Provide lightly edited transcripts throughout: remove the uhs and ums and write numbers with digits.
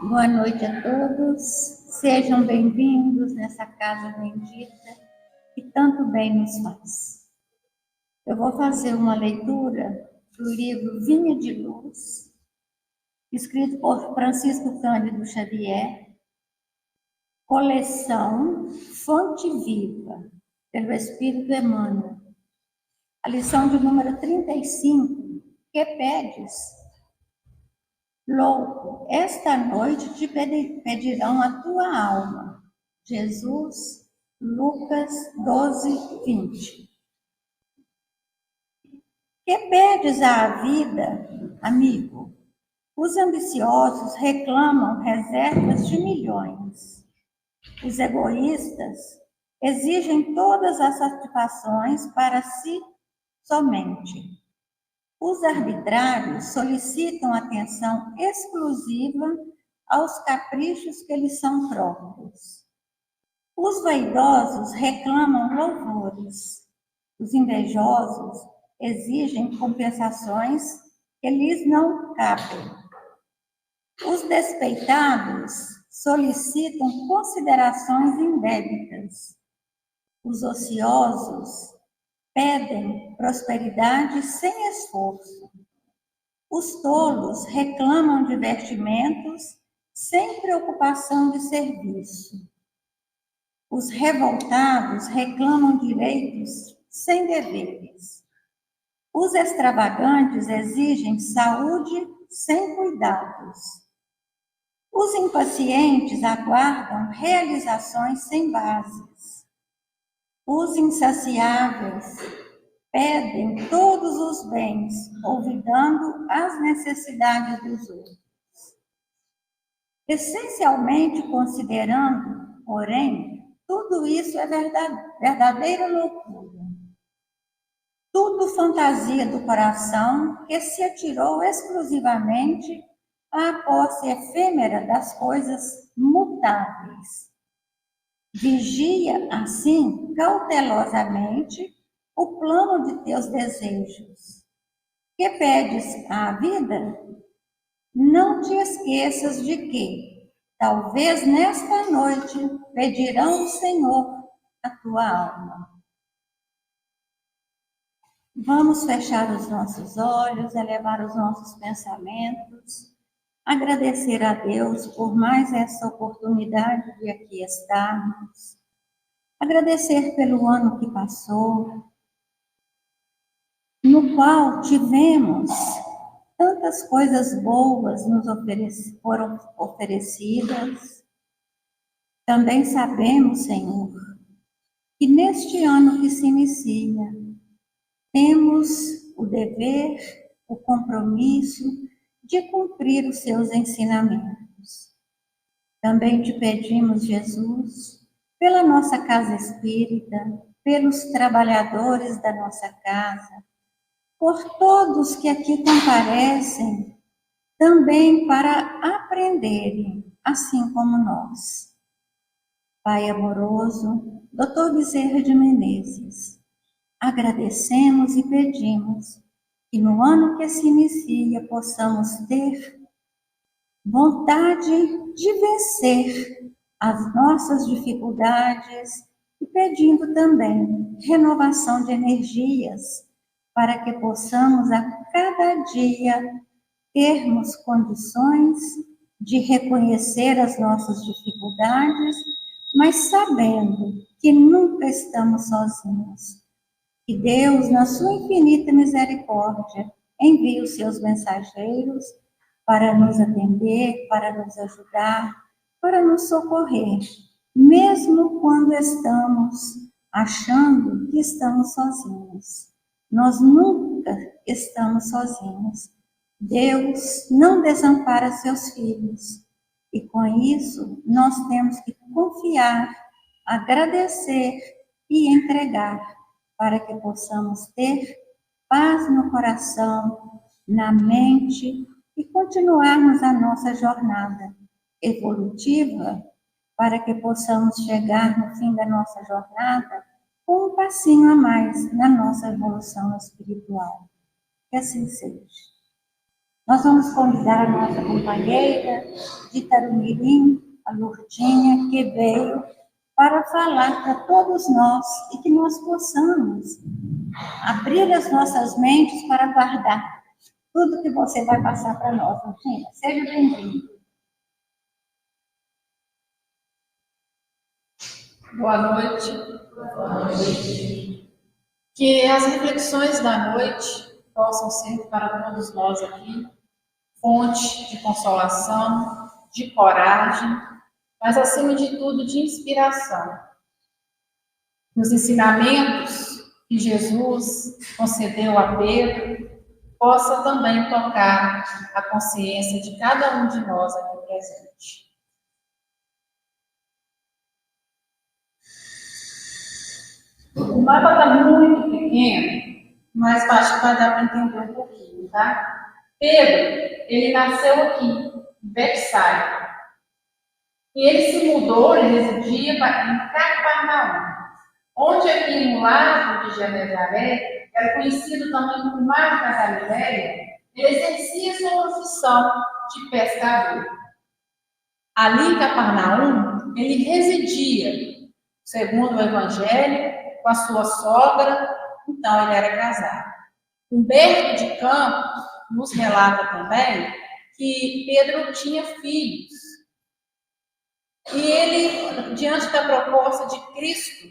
Boa noite a todos, sejam bem-vindos nessa casa bendita que tanto bem nos faz. Eu vou fazer uma leitura do livro Vinha de Luz, escrito por Francisco Cândido Xavier, coleção Fonte Viva, pelo Espírito Emmanuel. A lição de número 35, que pedes? Louco, esta noite te pedirão a tua alma. Jesus, Lucas 12, 20. Que pedes à vida, amigo? Os ambiciosos reclamam reservas de milhões. Os egoístas exigem todas as satisfações para si somente. Os arbitrários solicitam atenção exclusiva aos caprichos que lhes são próprios. Os vaidosos reclamam louvores. Os invejosos exigem compensações que lhes não cabem. Os despeitados solicitam considerações indébitas. Os ociosos pedem prosperidade sem esforço. Os tolos reclamam divertimentos sem preocupação de serviço. Os revoltados reclamam direitos sem deveres. Os extravagantes exigem saúde sem cuidados. Os impacientes aguardam realizações sem bases. Os insaciáveis pedem todos os bens, olvidando as necessidades dos outros. Essencialmente considerando, porém, tudo isso é verdadeira loucura. Tudo fantasia do coração que se atirou exclusivamente à posse efêmera das coisas mutáveis. Vigia, assim, cautelosamente, o plano de teus desejos. Que pedes à vida? Não te esqueças de que, talvez nesta noite, pedirão o Senhor a tua alma. Vamos fechar os nossos olhos, elevar os nossos pensamentos, agradecer a Deus por mais essa oportunidade de aqui estarmos, agradecer pelo ano que passou, no qual tivemos tantas coisas boas foram oferecidas. Também sabemos, Senhor, que neste ano que se inicia, temos o dever, o compromisso de cumprir os seus ensinamentos. Também te pedimos, Jesus, pela nossa casa espírita, pelos trabalhadores da nossa casa, por todos que aqui comparecem, também para aprenderem, assim como nós. Pai amoroso, Dr. Bezerra de Menezes, agradecemos e pedimos que no ano que se inicia possamos ter vontade de vencer as nossas dificuldades e pedindo também renovação de energias para que possamos a cada dia termos condições de reconhecer as nossas dificuldades, mas sabendo que nunca estamos sozinhos. Que Deus, na sua infinita misericórdia, envie os seus mensageiros para nos atender, para nos ajudar, para nos socorrer, mesmo quando estamos achando que estamos sozinhos. Nós nunca estamos sozinhos. Deus não desampara seus filhos. E com isso, nós temos que confiar, agradecer e entregar, para que possamos ter paz no coração, na mente e continuarmos a nossa jornada evolutiva, para que possamos chegar no fim da nossa jornada com um passinho a mais na nossa evolução espiritual. Que assim seja. Nós vamos convidar a nossa companheira de Tarumirim, a Lourdinha, que veio para falar para todos nós e que nós possamos abrir as nossas mentes para guardar tudo que você vai passar para nós, Lourdinha. Seja bem-vinda. Boa noite. Boa noite. Que as reflexões da noite possam ser para todos nós aqui fonte de consolação, de coragem, mas acima de tudo de inspiração. Os ensinamentos que Jesus concedeu a Pedro possa também tocar a consciência de cada um de nós aqui presente. O mapa está muito pequeno, mas acho que vai dar para entender um pouquinho, tá? Pedro, ele nasceu aqui, em Betsaida. E ele se mudou, ele residia em Cafarnaum, onde aqui no lago de Genezaré, era conhecido também como Mar da Galileia, ele exercia sua profissão de pescador. Ali em Cafarnaum, ele residia, segundo o Evangelho, com a sua sogra, então ele era casado. Humberto de Campos nos relata também que Pedro tinha filhos. E ele, diante da proposta de Cristo,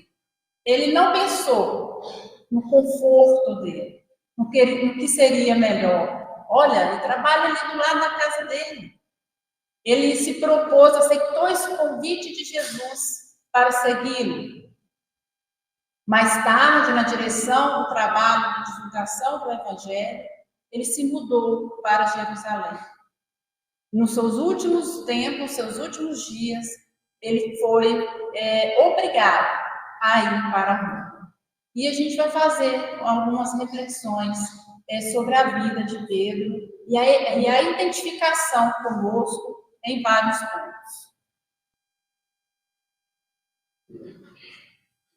ele não pensou no conforto dele, no que seria melhor. Olha, ele trabalha ali do lado da casa dele. Ele se propôs, aceitou esse convite de Jesus para segui-lo. Mais tarde, na direção do trabalho de divulgação do Evangelho, ele se mudou para Jerusalém. Nos seus últimos tempos, seus últimos dias, ele foi obrigado a ir para Roma. E a gente vai fazer algumas reflexões sobre a vida de Pedro e a identificação conosco em vários pontos.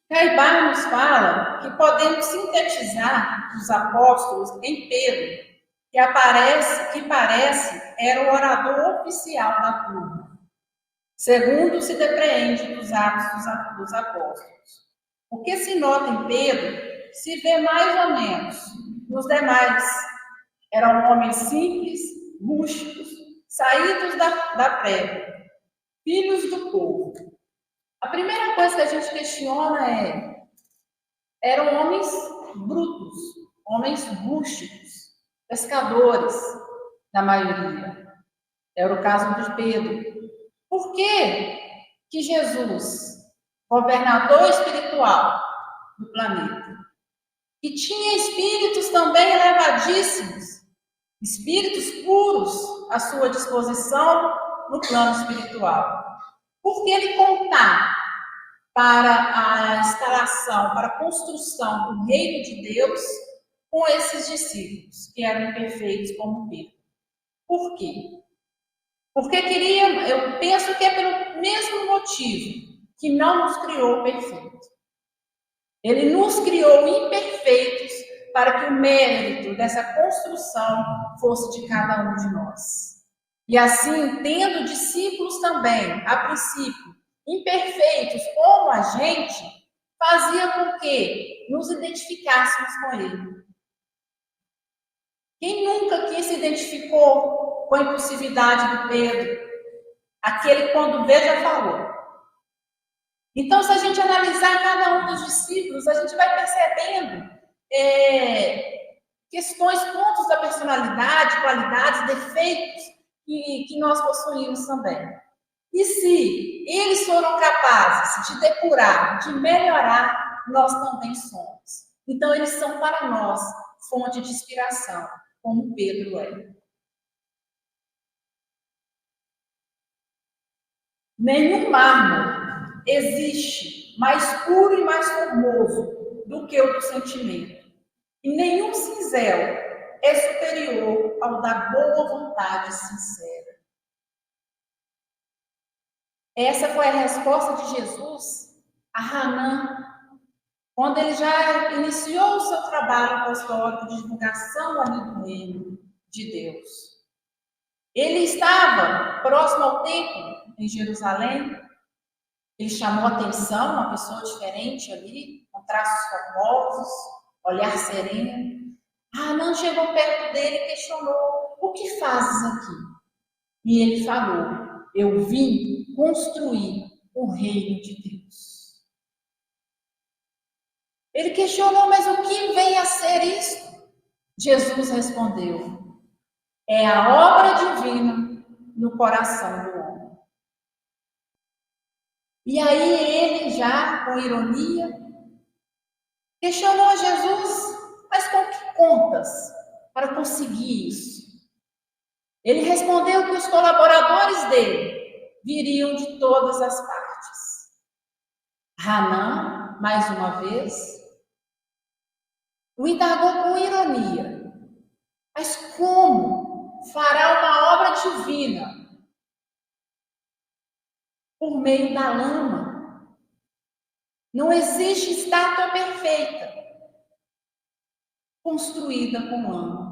Caibá nos fala que podemos sintetizar os apóstolos em Pedro, que parece era o orador oficial da turma, segundo se depreende dos Atos dos Apóstolos. O que se nota em Pedro se vê mais ou menos nos demais. Eram homens simples, rústicos, saídos da prévia, filhos do povo. A primeira coisa que a gente questiona eram homens brutos, homens rústicos, pescadores, na maioria. Era o caso de Pedro. Por que Jesus, governador espiritual do planeta, e tinha espíritos também elevadíssimos, espíritos puros à sua disposição no plano espiritual, por que ele contar para a instalação, para a construção do reino de Deus com esses discípulos, que eram imperfeitos como Pedro? Por quê? Porque eu penso que é pelo mesmo motivo que não nos criou perfeitos. Ele nos criou imperfeitos para que o mérito dessa construção fosse de cada um de nós. E assim, tendo discípulos também, a princípio, imperfeitos como a gente, fazia com que nos identificássemos com ele. Quem nunca aqui se identificou com a impulsividade do Pedro? Aquele que quando vê já falou. Então, se a gente analisar cada um dos discípulos, a gente vai percebendo questões, pontos da personalidade, qualidades, defeitos que nós possuímos também. E se eles foram capazes de depurar, de melhorar, nós também somos. Então, eles são para nós fonte de inspiração, como Pedro é. Nenhum mármore existe mais puro e mais formoso do que o do sentimento. E nenhum cinzel é superior ao da boa vontade sincera. Essa foi a resposta de Jesus a Hanã, quando ele já iniciou o seu trabalho apostólico de divulgação ali do reino de Deus. Ele estava próximo ao templo, em Jerusalém. Ele chamou a atenção, uma pessoa diferente ali, com traços formosos, olhar sereno. Hanã chegou perto dele e questionou: o que fazes aqui? E ele falou: eu vim construir o reino de Deus. Ele questionou: mas o que vem a ser isto? Jesus respondeu: é a obra divina no coração do homem. E aí ele, já com ironia, questionou a Jesus: mas com que contas para conseguir isso? Ele respondeu que os colaboradores dele viriam de todas as partes. Hanã, mais uma vez, o indagou com ironia: mas como fará uma obra divina por meio da lama? Não existe estátua perfeita construída com lama.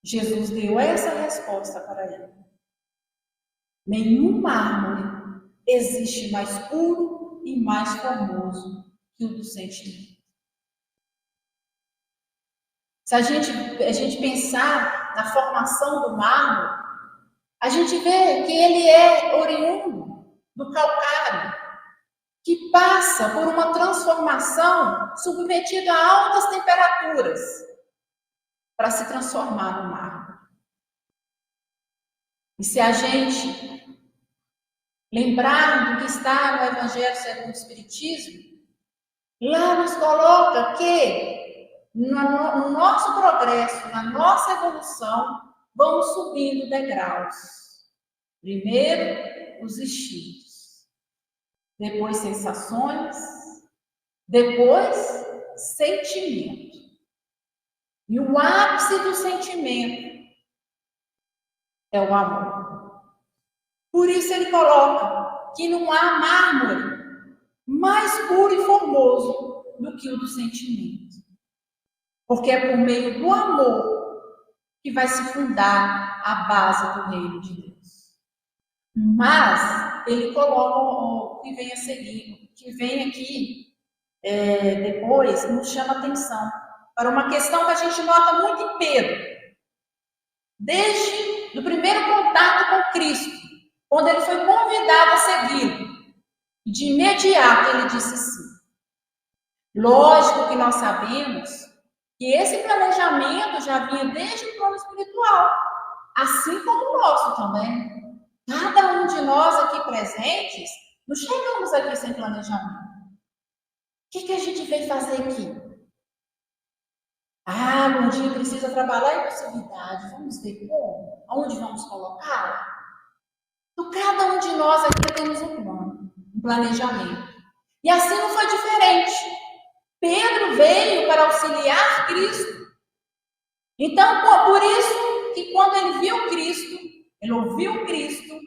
Jesus deu essa resposta para ele: nenhum mármore existe mais puro e mais formoso que o do sentimento. Se a gente pensar na formação do mármore, a gente vê que ele é oriundo do calcário, que passa por uma transformação submetido a altas temperaturas para se transformar no mármore. E se a gente lembrar do que está no Evangelho segundo o Espiritismo, lá nos coloca que no nosso progresso, na nossa evolução, vamos subindo degraus. Primeiro, os instintos, depois sensações, depois sentimento. E o ápice do sentimento é o amor. Por isso ele coloca que não há mármore mais puro e formoso do que o do sentimento. Porque é por meio do amor que vai se fundar a base do reino de Deus. Mas ele coloca o que vem a seguir, que vem aqui depois, nos chama atenção para uma questão que a gente nota muito em Pedro. Desde o primeiro contato com Cristo, quando ele foi convidado a segui-lo, de imediato ele disse sim. Lógico que nós sabemos que esse planejamento já vinha desde o plano espiritual, assim como o nosso também. Cada um de nós aqui presentes, não chegamos aqui sem planejamento. O que a gente veio fazer aqui? Um dia precisa trabalhar em possibilidade. Vamos ver como? Aonde vamos colocá-la? Então, cada um de nós aqui temos um plano, um planejamento. E assim não foi diferente. Pedro veio para auxiliar Cristo. Então, por isso que quando ele viu Cristo, ele ouviu Cristo,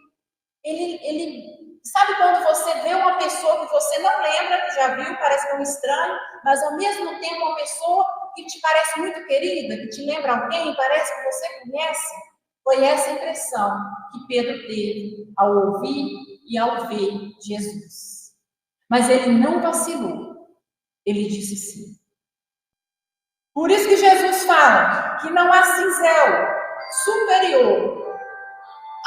ele sabe quando você vê uma pessoa que você não lembra, que já viu, parece tão estranho, mas ao mesmo tempo uma pessoa que te parece muito querida, que te lembra alguém, parece que você conhece? Foi essa impressão que Pedro teve ao ouvir e ao ver Jesus. Mas ele não vacilou. Ele disse sim. Por isso que Jesus fala que não há cinzel superior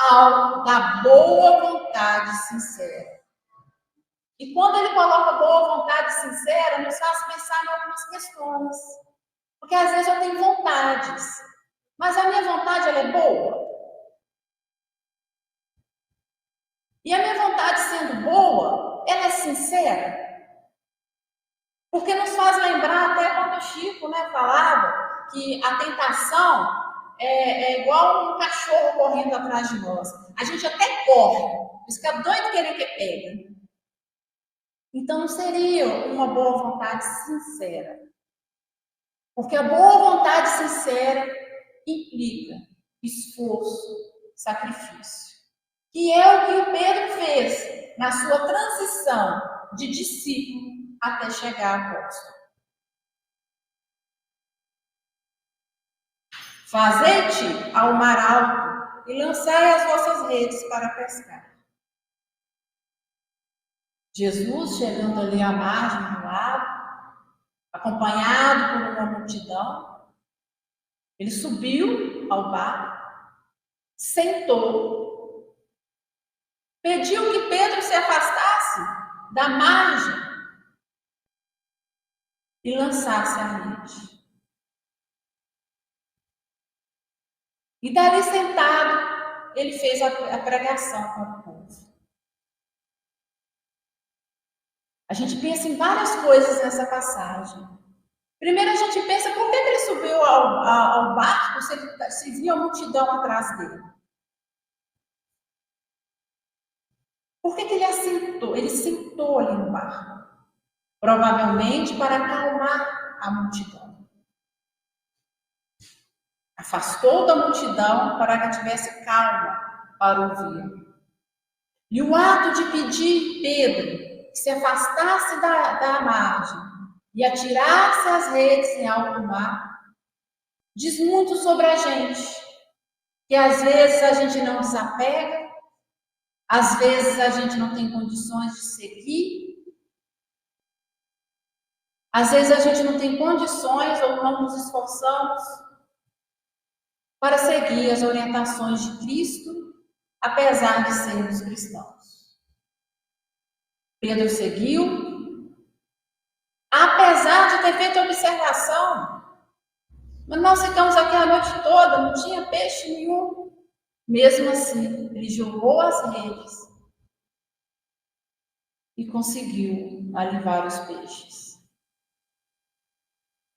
ao da boa vontade sincera. E quando ele coloca boa vontade sincera, nos faz pensar em algumas questões. Porque às vezes eu tenho vontades, mas a minha vontade ela é boa. E a minha vontade sendo boa, ela é sincera. Porque nos faz lembrar até quando o Chico falava que a tentação é igual um cachorro correndo atrás de nós. A gente até corre, fica doido querendo que pega. Então não seria uma boa vontade sincera. Porque a boa vontade sincera implica esforço, sacrifício. Que é o que o Pedro fez na sua transição de discípulo até chegar a apóstolo. Fazei-te ao mar alto e lançai as vossas redes para pescar. Jesus, chegando ali à margem do lago, acompanhado por uma multidão, ele subiu ao barco, sentou, pediu que Pedro se afastasse da margem e lançasse a rede. E dali sentado, ele fez a pregação com o povo. A gente pensa em várias coisas nessa passagem. Primeiro a gente pensa, por que ele subiu ao barco se via a multidão atrás dele? Por que ele assentou? Ele sentou ali no barco. Provavelmente para acalmar a multidão. Afastou da multidão para que tivesse calma para ouvir. E o ato de pedir Pedro que se afastasse da margem e atirasse as redes em alto mar, diz muito sobre a gente. Que às vezes a gente não desapega, às vezes a gente não tem condições de seguir, às vezes a gente não tem condições ou não nos esforçamos para seguir as orientações de Cristo, apesar de sermos cristãos. Pedro seguiu, apesar de ter feito a observação, mas nós ficamos aqui a noite toda, não tinha peixe nenhum. Mesmo assim, ele jogou as redes e conseguiu alivar os peixes.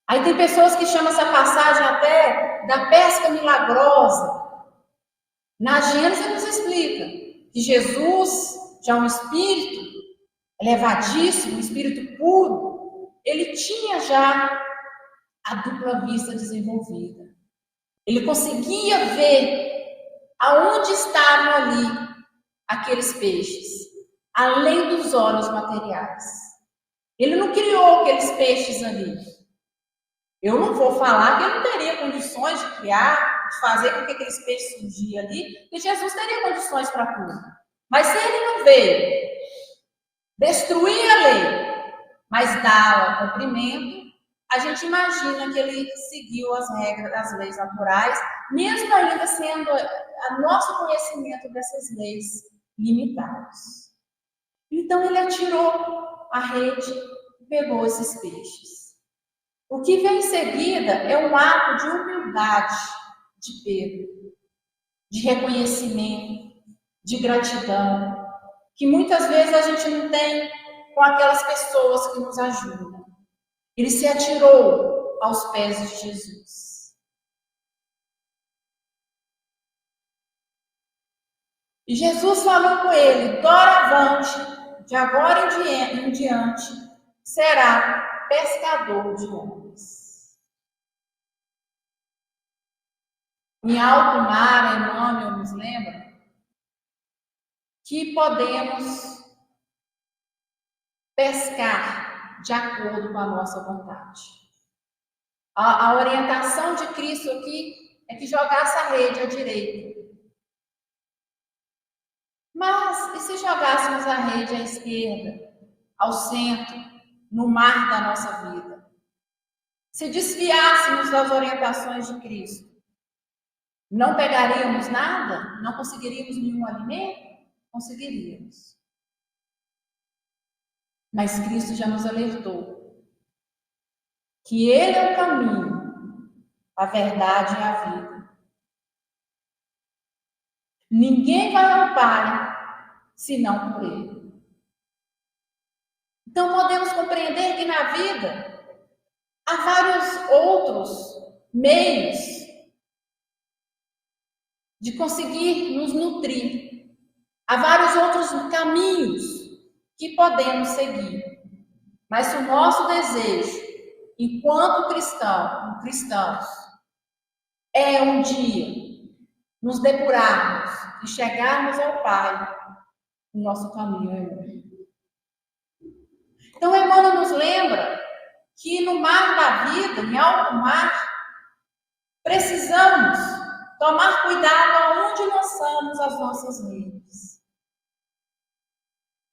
Aí tem pessoas que chamam essa passagem até da pesca milagrosa. Na Gênesis nos explica que Jesus, já um espírito elevadíssimo, um espírito puro, ele tinha já a dupla vista desenvolvida. Ele conseguia ver aonde estavam ali aqueles peixes, além dos olhos materiais. Ele não criou aqueles peixes ali. Eu não vou falar que ele não teria condições de criar, de fazer com que aqueles peixes surgiam ali, que Jesus teria condições para tudo. Mas se ele não veio destruir a lei, mas dá-la cumprimento, a gente imagina que ele seguiu as regras das leis naturais, mesmo ainda sendo o nosso conhecimento dessas leis limitados. Então ele atirou a rede e pegou esses peixes. O que vem em seguida é um ato de humildade de Pedro, de reconhecimento, de gratidão, que muitas vezes a gente não tem com aquelas pessoas que nos ajudam. Ele se atirou aos pés de Jesus. E Jesus falou com ele: doravante, de agora em diante, será pescador de homens. Em alto mar, Emmanuel nos lembra que podemos pescar de acordo com a nossa vontade. A orientação de Cristo aqui é que jogasse a rede à direita. Mas e se jogássemos a rede à esquerda, ao centro, no mar da nossa vida? Se desviássemos das orientações de Cristo, não pegaríamos nada? Não conseguiríamos nenhum alimento? Conseguiríamos. Mas Cristo já nos alertou que Ele é o caminho, a verdade e a vida. Ninguém vai ao Pai senão por Ele. Então podemos compreender que na vida há vários outros meios de conseguir nos nutrir. Há vários outros caminhos que podemos seguir. Mas se o nosso desejo, enquanto cristãos, é um dia nos depurarmos e chegarmos ao Pai, o nosso caminho é um. Então, Emmanuel nos lembra que no mar da vida, em alto mar, precisamos tomar cuidado aonde lançamos as nossas redes.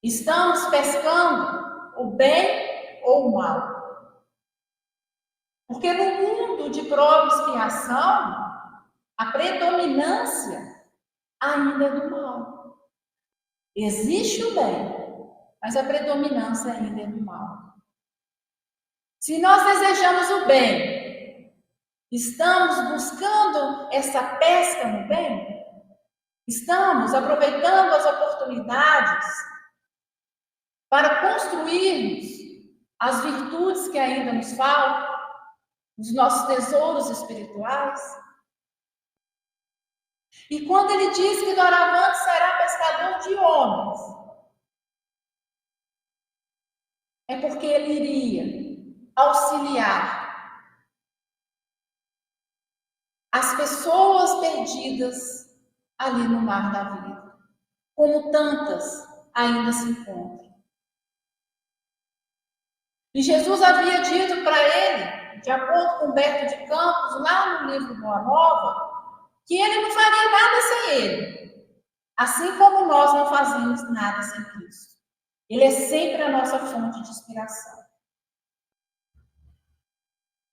Estamos pescando o bem ou o mal? Porque no mundo de prova e expiação, a predominância ainda é do mal. Existe o bem, mas a predominância ainda é do mal. Se nós desejamos o bem, estamos buscando essa pesca no bem? Estamos aproveitando as oportunidades para construirmos as virtudes que ainda nos faltam, os nossos tesouros espirituais? E quando ele diz que doravante será pescador de homens, é porque ele iria auxiliar as pessoas perdidas ali no mar da vida, como tantas ainda se encontram. E Jesus havia dito para ele, de acordo com Humberto de Campos, lá no livro Boa Nova, que ele não faria nada sem ele, assim como nós não fazemos nada sem Cristo. Ele é sempre a nossa fonte de inspiração.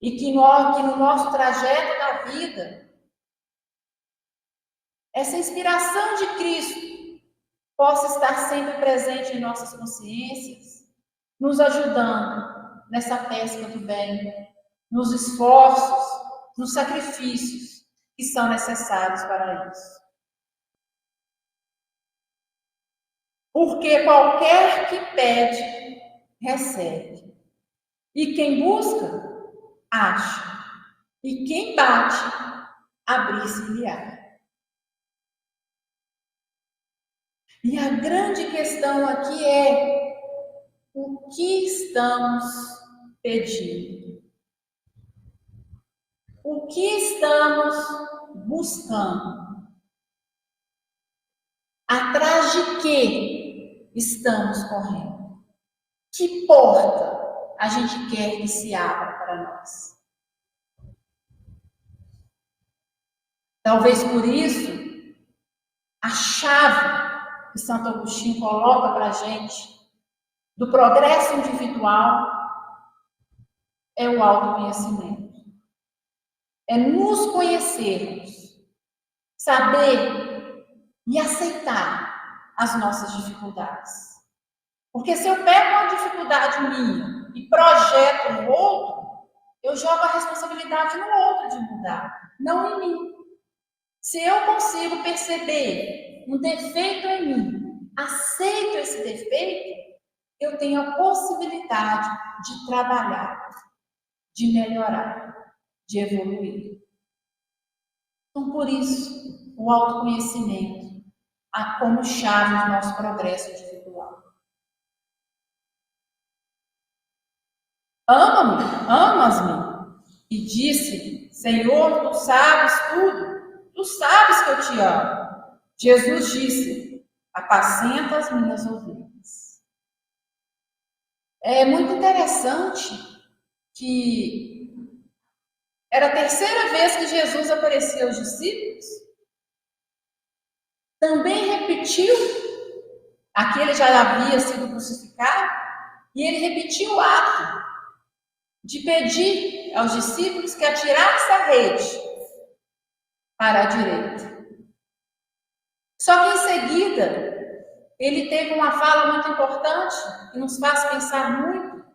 E que no nosso trajeto da vida, essa inspiração de Cristo possa estar sempre presente em nossas consciências, nos ajudando nessa pesca do bem, nos esforços, nos sacrifícios que são necessários para isso. Porque qualquer que pede, recebe. E quem busca, acha. E quem bate, abrir-se-lhe-á. E a grande questão aqui é: o que estamos pedindo? O que estamos buscando? Atrás de que estamos correndo? Que porta a gente quer que se abra para nós? Talvez por isso, a chave que Santo Agostinho coloca para a gente do progresso individual é o autoconhecimento. É nos conhecermos, saber e aceitar as nossas dificuldades. Porque se eu pego uma dificuldade minha e projeto no outro, eu jogo a responsabilidade no outro de mudar, não em mim. Se eu consigo perceber um defeito em mim, aceito esse defeito, eu tenho a possibilidade de trabalhar, de melhorar, de evoluir. Então, por isso, o autoconhecimento como chave do nosso progresso individual. Ama-me, amas-me. E disse: Senhor, tu sabes tudo, tu sabes que eu te amo. Jesus disse: apacenta as minhas ovelhas. É muito interessante que era a terceira vez que Jesus aparecia aos discípulos. Também repetiu, aquele já havia sido crucificado, e ele repetiu o ato de pedir aos discípulos que atirassem a rede para a direita. Só que em seguida, ele teve uma fala muito importante, que nos faz pensar muito,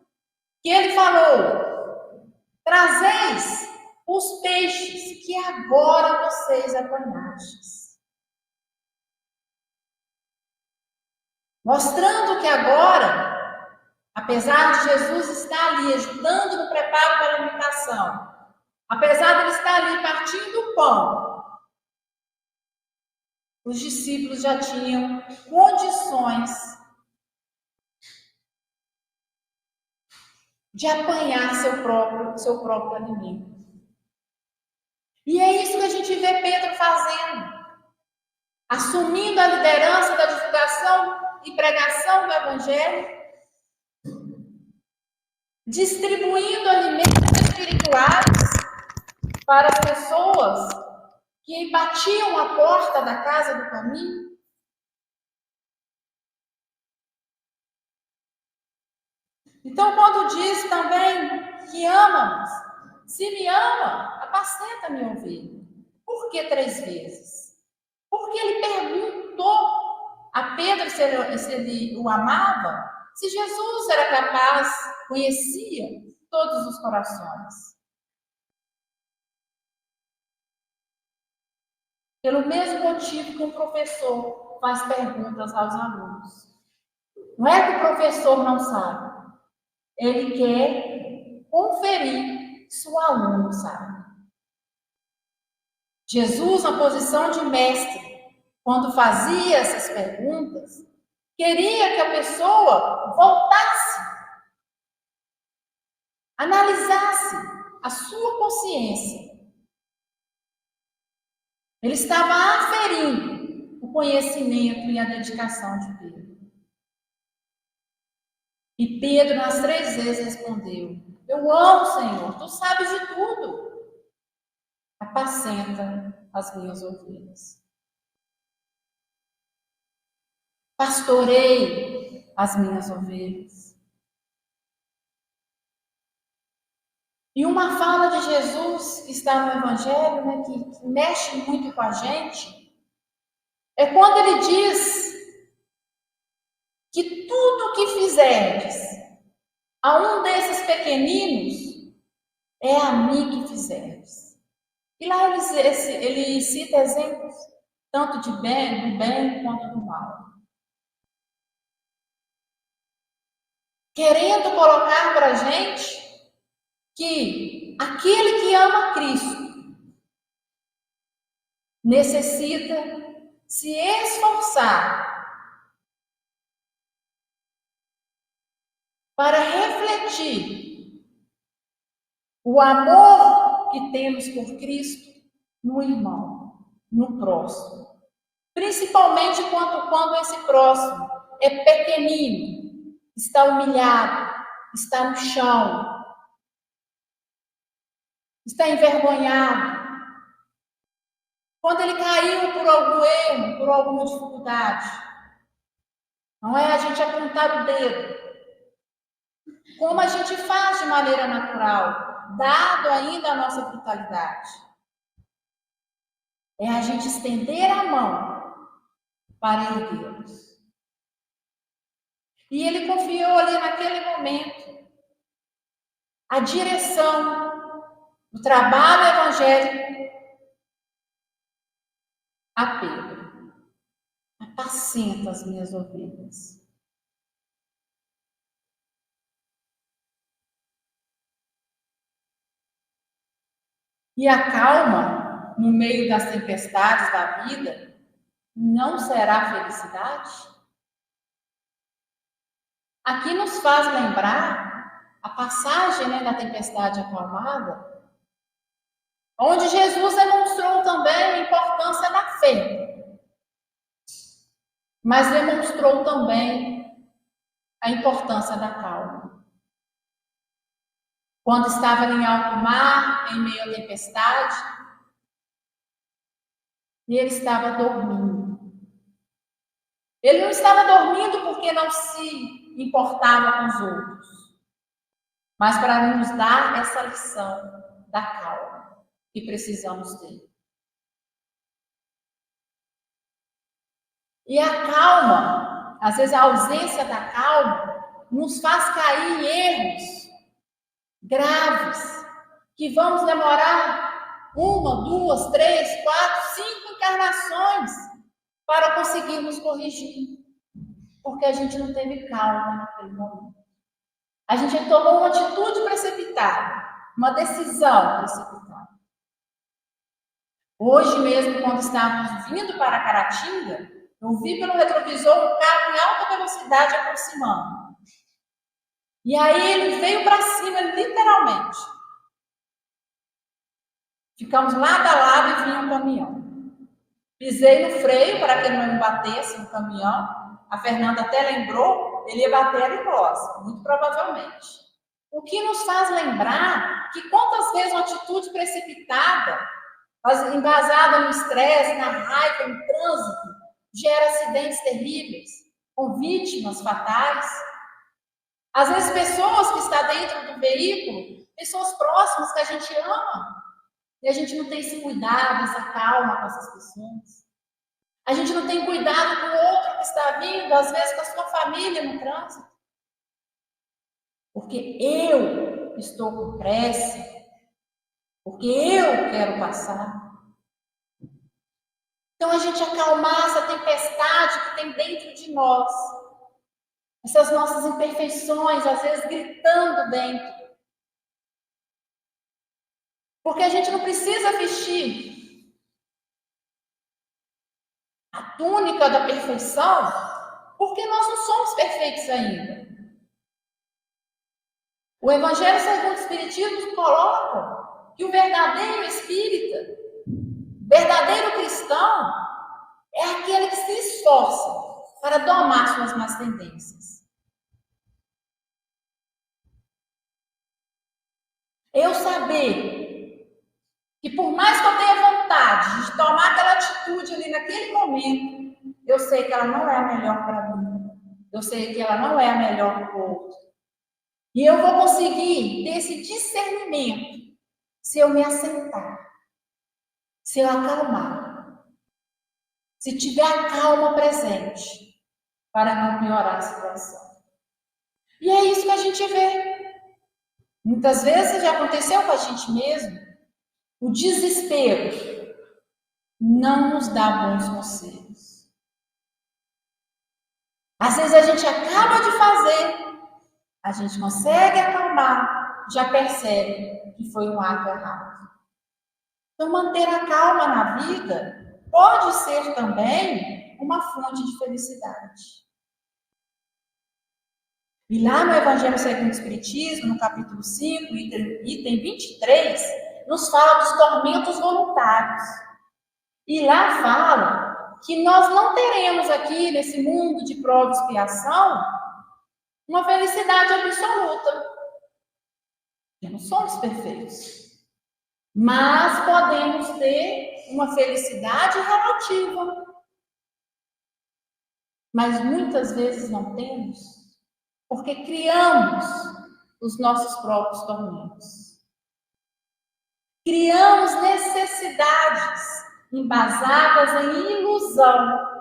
que ele falou: trazeis os peixes que agora vocês apanhastes. Mostrando que agora, apesar de Jesus estar ali ajudando no preparo da alimentação, apesar de ele estar ali partindo o pão, os discípulos já tinham condições de apanhar seu próprio alimento. E é isso que a gente vê Pedro fazendo, assumindo a liderança da divulgação e pregação do Evangelho, distribuindo alimentos espirituais para as pessoas que batiam a porta da casa do caminho? Então, quando diz também que ama-nos, se me ama, apacenta minha ovelha. Por que 3 vezes? Porque ele perguntou a Pedro se ele o amava, se Jesus era capaz, conhecia todos os corações. Pelo mesmo motivo que um professor faz perguntas aos alunos. Não é que o professor não sabe. Ele quer conferir se o aluno sabe. Jesus, na posição de mestre, quando fazia essas perguntas, queria que a pessoa voltasse, analisasse a sua consciência. Ele estava aferindo o conhecimento e a dedicação de Pedro. E Pedro, nas 3 vezes, respondeu: eu amo, Senhor, tu sabes de tudo. Apacenta as minhas ovelhas. Pastorei as minhas ovelhas. E uma fala de Jesus que está no Evangelho, né, que mexe muito com a gente, é quando ele diz que tudo que fizerdes a um desses pequeninos, é a mim que fizerdes. E lá ele cita exemplos, tanto do bem quanto do mal. Querendo colocar para a gente que aquele que ama Cristo necessita se esforçar para refletir o amor que temos por Cristo no irmão, no próximo. Principalmente quando esse próximo é pequenino, está humilhado, está no chão, está envergonhado. Quando ele caiu por algum erro, por alguma dificuldade. Não é a gente apontar o dedo, como a gente faz de maneira natural, dado ainda a nossa brutalidade. É a gente estender a mão para erguê-los. E ele confiou ali naquele momento a direção do trabalho evangélico a Pedro. Apacenta as minhas ovelhas. E a calma no meio das tempestades da vida não será felicidade? Aqui nos faz lembrar a passagem, né, da tempestade acalmada, onde Jesus demonstrou também a importância da fé, mas demonstrou também a importância da calma. Quando estava em alto mar, em meio à tempestade, e ele estava dormindo. Ele não estava dormindo porque não se importava com os outros, mas para nos dar essa lição da calma que precisamos ter. E a calma, às vezes a ausência da calma, nos faz cair em erros graves, que vamos demorar 1, 2, 3, 4, 5 encarnações para conseguirmos corrigir, porque a gente não teve calma naquele momento. A gente tomou uma atitude precipitada, uma decisão precipitada. Hoje mesmo, quando estávamos vindo para Caratinga, eu vi pelo retrovisor um carro em alta velocidade aproximando. E aí ele veio para cima, literalmente. Ficamos lado a lado e vinha um caminhão. Pisei no freio para que ele não me batesse no caminhão. A Fernanda até lembrou, ele ia bater em nós, muito provavelmente. O que nos faz lembrar que quantas vezes uma atitude precipitada mas embasada no estresse, na raiva, no trânsito, gera acidentes terríveis, com vítimas fatais. Às vezes, pessoas que estão dentro do veículo, pessoas próximas que a gente ama, e a gente não tem esse cuidado, essa calma com essas pessoas. A gente não tem cuidado com o outro que está vindo, às vezes com a sua família no trânsito. Porque eu estou com pressa, porque eu quero passar. Então, a gente acalmar essa tempestade que tem dentro de nós, essas nossas imperfeições, às vezes gritando dentro. Porque a gente não precisa vestir a túnica da perfeição, porque nós não somos perfeitos ainda. O Evangelho segundo o Espiritismo coloca que o verdadeiro espírita, verdadeiro cristão, é aquele que se esforça para domar suas más tendências. Eu saber que por mais que eu tenha vontade de tomar aquela atitude ali naquele momento, eu sei que ela não é a melhor para mim. Eu sei que ela não é a melhor para o outro. E eu vou conseguir ter esse discernimento se eu me aceitar, se eu acalmar, se tiver a calma presente para não piorar a situação. E é isso que a gente vê. Muitas vezes já aconteceu com a gente mesmo. O desespero não nos dá bons conselhos. Às vezes a gente acaba de fazer, a gente consegue acalmar, já percebe que foi um ato errado. Então, manter a calma na vida pode ser também uma fonte de felicidade. E lá no Evangelho segundo o Espiritismo, no capítulo 5, item 23, nos fala dos tormentos voluntários. E lá fala que nós não teremos aqui, nesse mundo de prova e expiação, uma felicidade absoluta. Porque não somos perfeitos. Mas podemos ter uma felicidade relativa. Mas muitas vezes não temos, porque criamos os nossos próprios tormentos. Criamos necessidades embasadas em ilusão.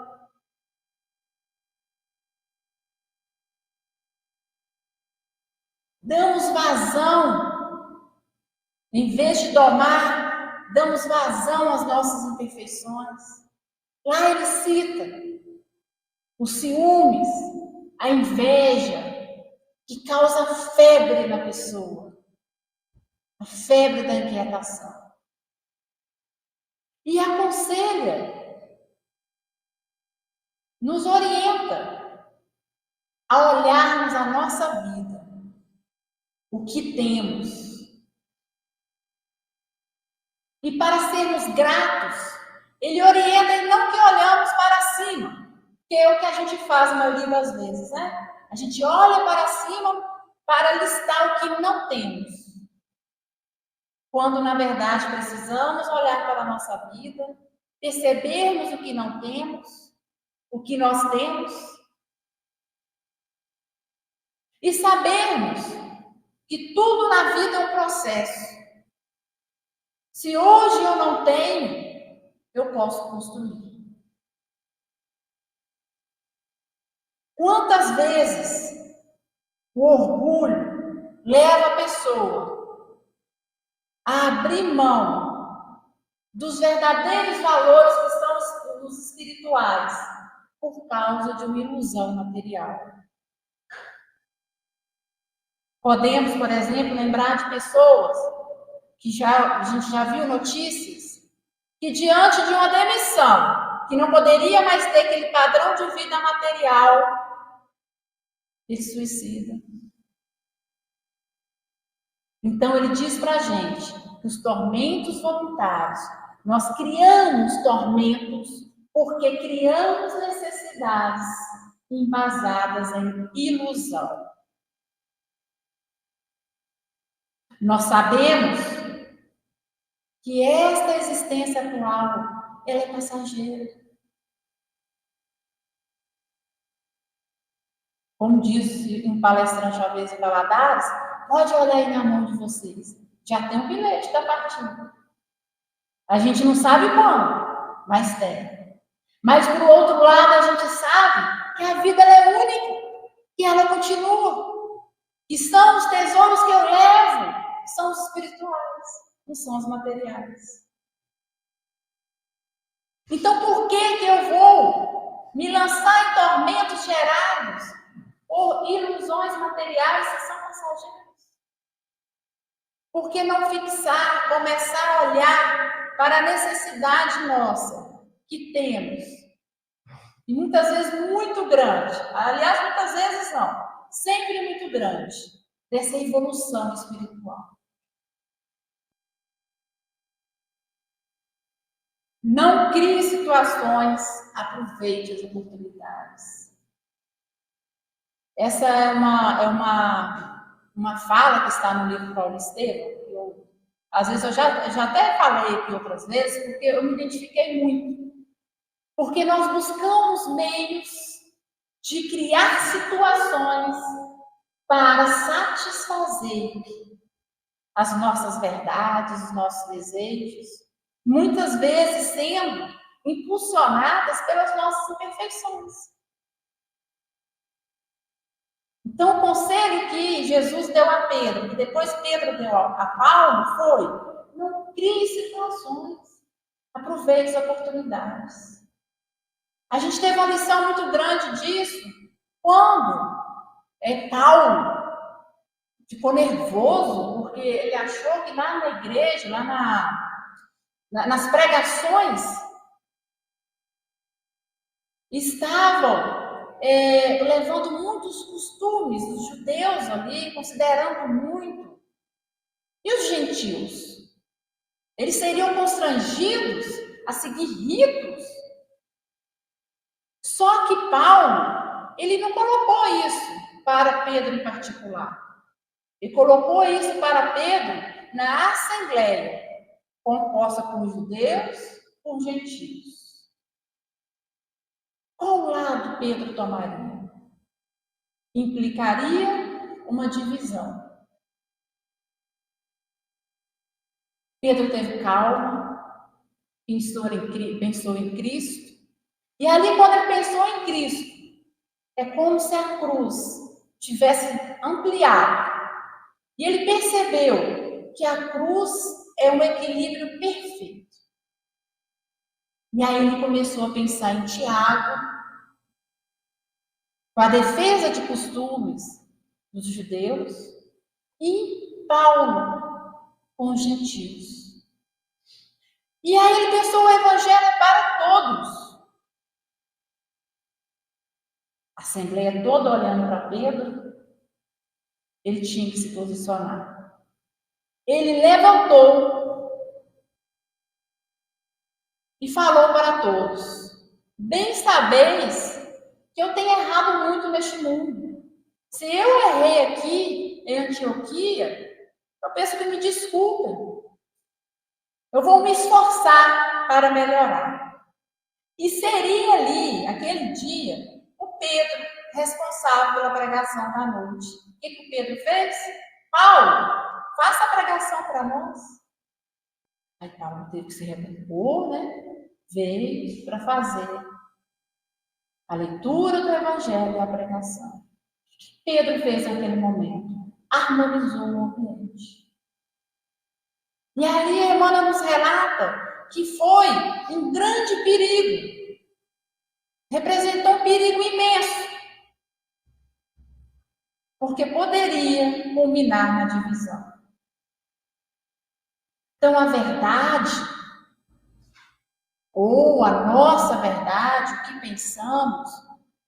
Damos vazão, em vez de domar, damos vazão às nossas imperfeições. Lá ele cita os ciúmes, a inveja, que causa febre na pessoa, a febre da inquietação. E aconselha, nos orienta a olharmos a nossa vida, o que temos. E para sermos gratos, ele orienta e não que olhamos para cima, que é o que a gente faz a maioria das vezes, né? A gente olha para cima para listar o que não temos. Quando, na verdade, precisamos olhar para a nossa vida, percebermos o que não temos, o que nós temos, e sabermos que tudo na vida é um processo. Se hoje eu não tenho, eu posso construir. Quantas vezes o orgulho leva a pessoa a abrir mão dos verdadeiros valores que são os espirituais por causa de uma ilusão material? Podemos, por exemplo, lembrar de pessoas que a gente já viu notícias que diante de uma demissão, que não poderia mais ter aquele padrão de vida material, ele suicida. Então, ele diz para a gente que os tormentos voluntários, nós criamos tormentos porque criamos necessidades embasadas em ilusão. Nós sabemos que esta existência atual, ela é passageira. Como disse um palestrante uma vez em Valadares, pode olhar aí na mão de vocês, já tem um bilhete da partida. A gente não sabe como, mas tem. Mas, por outro lado, a gente sabe que a vida ela é única, que ela continua. E são os tesouros que eu levo, são os espirituais, não são os materiais. Então, por que eu vou me lançar em tormentos gerados por ilusões materiais que são passageiras? Por que não fixar, começar a olhar para a necessidade nossa que temos? E muitas vezes muito grande, aliás, muitas vezes não, sempre muito grande, dessa evolução espiritual. Não crie situações, aproveite as oportunidades. Essa é uma fala que está no livro Paulo Estevam. Às vezes eu já até falei aqui outras vezes, porque eu me identifiquei muito. Porque nós buscamos meios de criar situações para satisfazer as nossas verdades, os nossos desejos, muitas vezes sendo impulsionadas pelas nossas imperfeições. Então, o conselho que Jesus deu a Pedro, que depois Pedro deu a Paulo, foi: não crie situações, aproveite as oportunidades. A gente teve uma lição muito grande disso quando Paulo ficou nervoso, porque ele achou que lá na igreja, nas pregações, estavam levando muitos costumes dos judeus ali, considerando muito. E os gentios? Eles seriam constrangidos a seguir ritos. Só que Paulo, ele não colocou isso para Pedro em particular. Ele colocou isso para Pedro na assembleia, composta por judeus, por gentios. Qual lado Pedro tomaria? Implicaria uma divisão. Pedro teve calma, pensou em Cristo, e ali, quando ele pensou em Cristo, é como se a cruz tivesse ampliado. E ele percebeu que a cruz é um equilíbrio perfeito. E aí ele começou a pensar em Tiago, com a defesa de costumes dos judeus, e Paulo, com os gentios. E aí ele pensou o evangelho para todos. A assembleia toda olhando para Pedro, ele tinha que se posicionar. Ele levantou e falou para todos: bem sabeis que eu tenho errado muito neste mundo. Se eu errei aqui em Antioquia, eu peço que me desculpem. Eu vou me esforçar para melhorar. E seria ali, aquele dia, o Pedro responsável pela pregação da noite. O que o Pedro fez? Paulo, faça a pregação para nós. Aí Paulo teve que se recompor, né? Veio para fazer a leitura do Evangelho e a pregação. Pedro fez naquele momento, harmonizou o ambiente. E ali Emmanuel nos relata que foi um grande perigo, representou um perigo imenso, porque poderia culminar na divisão. Então, a verdade, ou a nossa verdade, o que pensamos,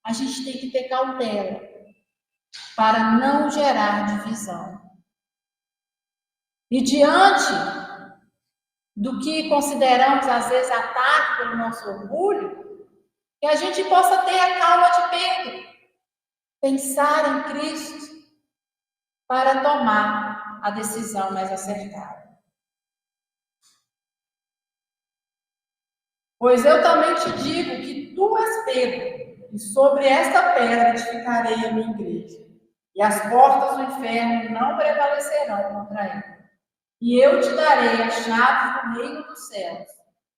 a gente tem que ter cautela para não gerar divisão. E diante do que consideramos, às vezes, ataque pelo nosso orgulho, que a gente possa ter a calma de Pedro, pensar em Cristo para tomar a decisão mais acertada. Pois eu também te digo que tu és Pedro, e sobre esta pedra edificarei a minha igreja, e as portas do inferno não prevalecerão contra ela. E eu te darei a chave do reino dos céus,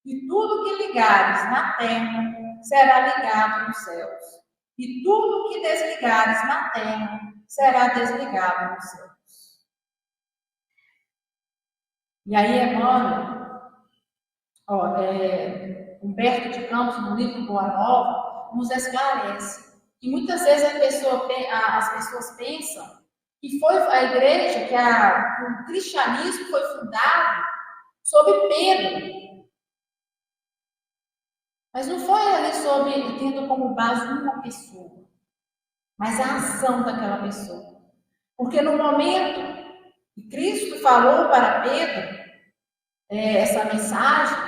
e tudo que ligares na terra será ligado nos céus, e tudo que desligares na terra será desligado nos céus. E aí, Emmanuel, Humberto de Campos, no livro Boa Nova, nos esclarece que muitas vezes as pessoas pensam que foi a igreja, que o cristianismo foi fundado sob Pedro. Mas não foi ali tendo como base uma pessoa, mas a ação daquela pessoa. Porque no momento que Cristo falou para Pedro essa mensagem,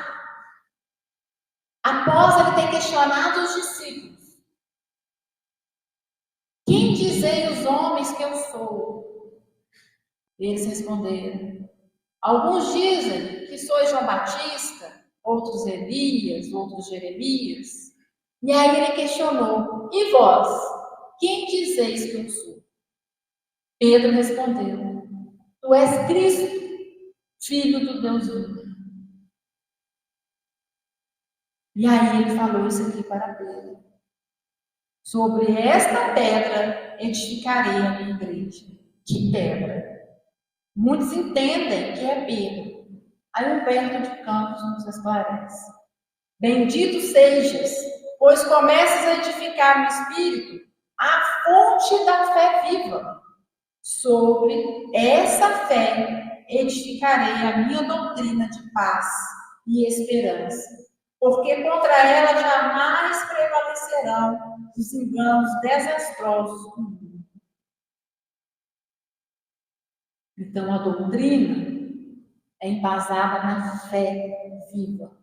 após ele ter questionado os discípulos, quem dizem os homens que eu sou? Eles responderam, alguns dizem que sois João Batista, outros Elias, outros Jeremias. E aí ele questionou, e vós, quem dizeis que eu sou? Pedro respondeu, tu és Cristo, Filho do Deus vivo. E aí ele falou isso aqui para Pedro. Sobre esta pedra edificarei a minha igreja. Que pedra? Muitos entendem que é Pedro. Aí Humberto de Campos nos esclarece. Bendito sejas, pois começas a edificar no Espírito a fonte da fé viva. Sobre essa fé edificarei a minha doutrina de paz e esperança, porque contra ela jamais prevalecerão os enganos desastrosos do mundo. Então, a doutrina é embasada na fé viva.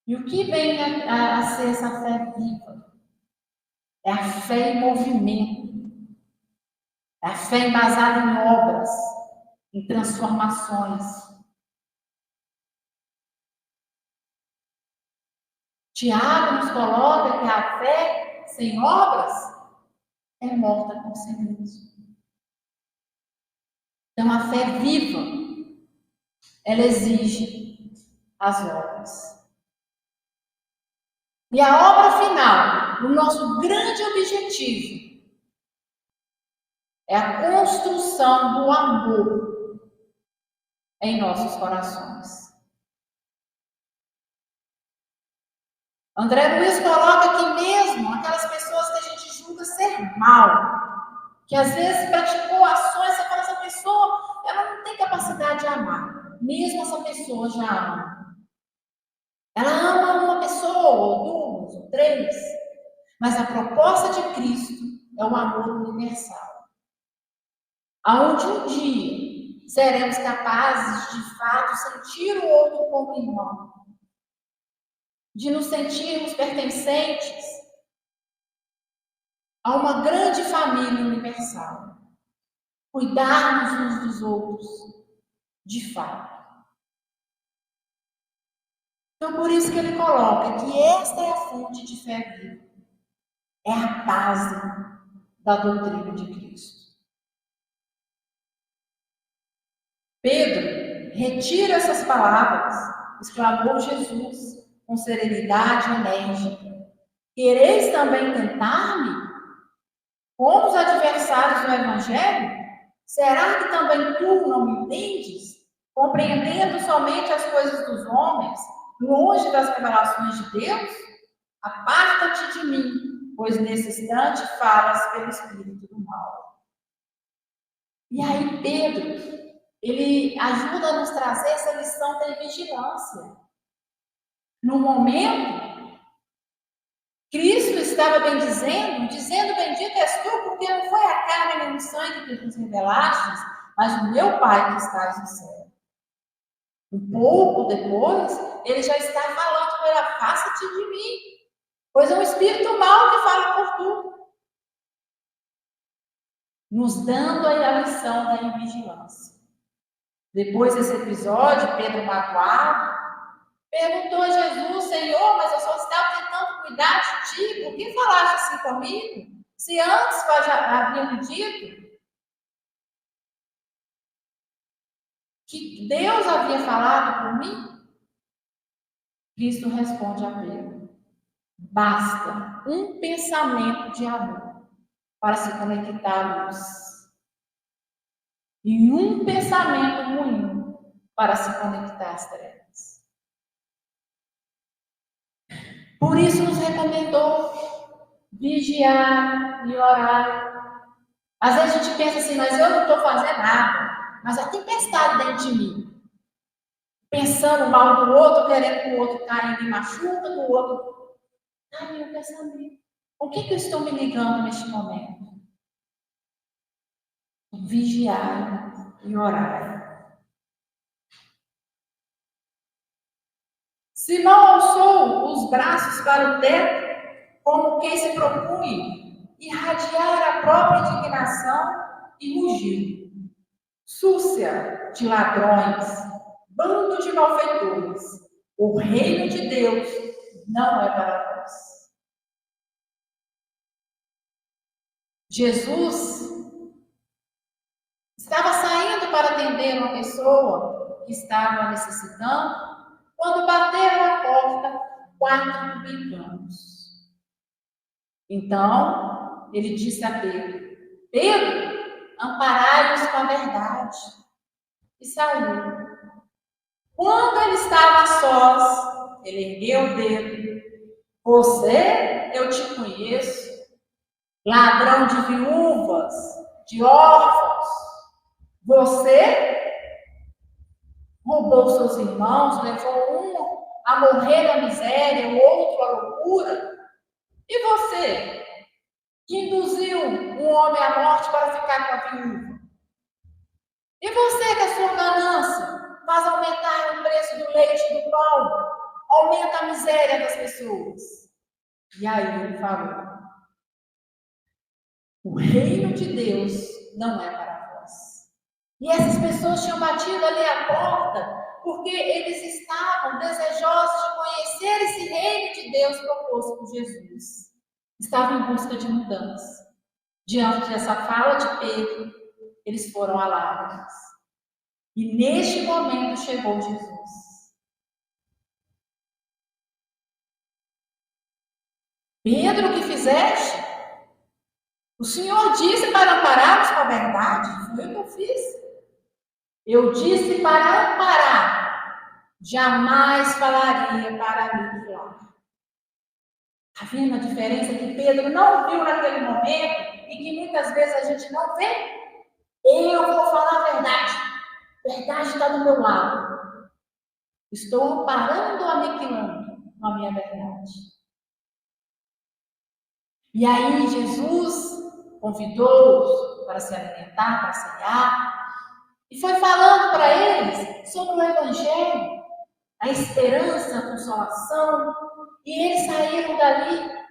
E o que vem a ser essa fé viva? É a fé em movimento. É a fé embasada em obras, em transformações. Tiago nos coloca que a fé sem obras é morta com si mesmo. Então, a fé viva, ela exige as obras. E a obra final, o nosso grande objetivo, é a construção do amor em nossos corações. André Luiz coloca que mesmo aquelas pessoas que a gente julga ser mal, que às vezes praticou ações, você fala, essa pessoa, ela não tem capacidade de amar. Mesmo essa pessoa já ama. Ela ama uma pessoa, ou duas, ou três. Mas a proposta de Cristo é o amor universal. Aonde um dia seremos capazes de fato sentir o outro como irmão, de nos sentirmos pertencentes a uma grande família universal, cuidarmos uns dos outros de fato. Então, por isso que ele coloca que esta é a fonte de fé viva, é a base da doutrina de Cristo. Pedro, retira essas palavras, exclamou Jesus com serenidade enérgica. Quereis também tentar-me? Como os adversários do Evangelho? Será que também tu não me entendes? Compreendendo somente as coisas dos homens, longe das revelações de Deus? Aparta-te de mim, pois nesse instante falas pelo espírito do mal. E aí Pedro, ele ajuda a nos trazer essa lição da vigilância. No momento, Cristo estava dizendo, bendito és tu, porque não foi a carne nem o sangue que nos revelastes, mas o meu Pai que estás no céu. Um pouco depois, ele já está falando com ele, afasta-te de mim, pois é um espírito mau que fala por tu. Nos dando aí a lição da invigilância. Depois desse episódio, Pedro magoado, Perguntou a Jesus: Senhor, mas eu só estava tentando cuidar de ti, por que falaste assim comigo? Se antes havia me dito que Deus havia falado por mim? Cristo responde a Pedro: basta um pensamento de amor para se conectar à luz, e um pensamento ruim para se conectar às trevas. Por isso nos recomendou vigiar e orar. Às vezes a gente pensa assim, mas eu não estou fazendo nada, mas a tempestade dentro de mim, pensando mal do outro, querendo que o outro caia e me machuca, do outro. Ai, meu pensamento. O que eu estou me ligando neste momento? Vigiar e orar. Se não alçou os braços para o teto, como quem se propunha irradiar a própria indignação, e rugiu. Súcia de ladrões, bando de malfeitores, o reino de Deus não é para vós. Jesus estava saindo para atender uma pessoa que estava necessitando, quando bateram a porta 4 publicanos. Então, ele disse a Pedro: Pedro, amparai-os com a verdade. E saiu. Quando ele estava a sós, ele ergueu o dedo: você, eu te conheço, ladrão de viúvas, de órfãos. Você roubou seus irmãos, levou um a morrer na miséria, o outro à loucura. E você, que induziu um homem à morte para ficar com a viúva? E você, que a sua ganância faz aumentar o preço do leite e do pão, aumenta a miséria das pessoas? E aí ele falou: o reino de Deus não é para vós. E essas pessoas tinham batido ali a porta porque eles estavam desejosos de conhecer esse reino de Deus proposto por Jesus. Estavam em busca de mudança. Diante dessa fala de Pedro, eles foram a lágrimas. E neste momento chegou Jesus. Pedro, o que fizeste? O Senhor disse para ampararmos com a verdade. Foi o que eu fiz. Eu disse para amparar. Jamais falaria para aniquilar. Está vendo a diferença que Pedro não viu naquele momento e que muitas vezes a gente não vê? Eu vou falar a verdade. A verdade está do meu lado. Estou amparando ou aniquilando com a minha verdade. E aí Jesus convidou-os para se alimentar, para cear, e foi falando para eles sobre o Evangelho, a esperança, a consolação, e eles saíram dali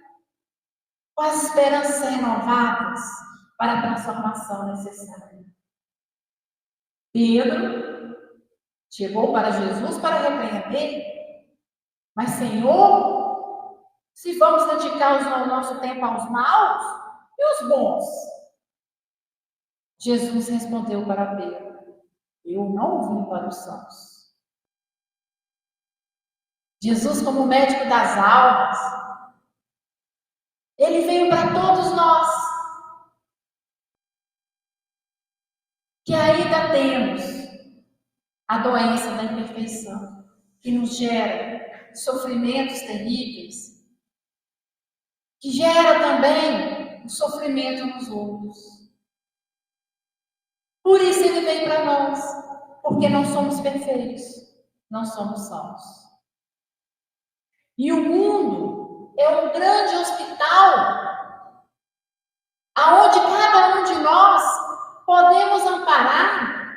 com as esperanças renovadas para a transformação necessária. Pedro chegou para Jesus para repreender, mas Senhor, se vamos dedicar o nosso tempo aos maus e os bons? Jesus respondeu para Pedro: eu não vim para os sãos. Jesus, como médico das almas, ele veio para todos nós, que ainda temos a doença da imperfeição, que nos gera sofrimentos terríveis, que gera também o sofrimento nos outros. Por isso ele veio para nós, porque não somos perfeitos, não somos sãos. E o mundo é um grande hospital, aonde cada um de nós podemos amparar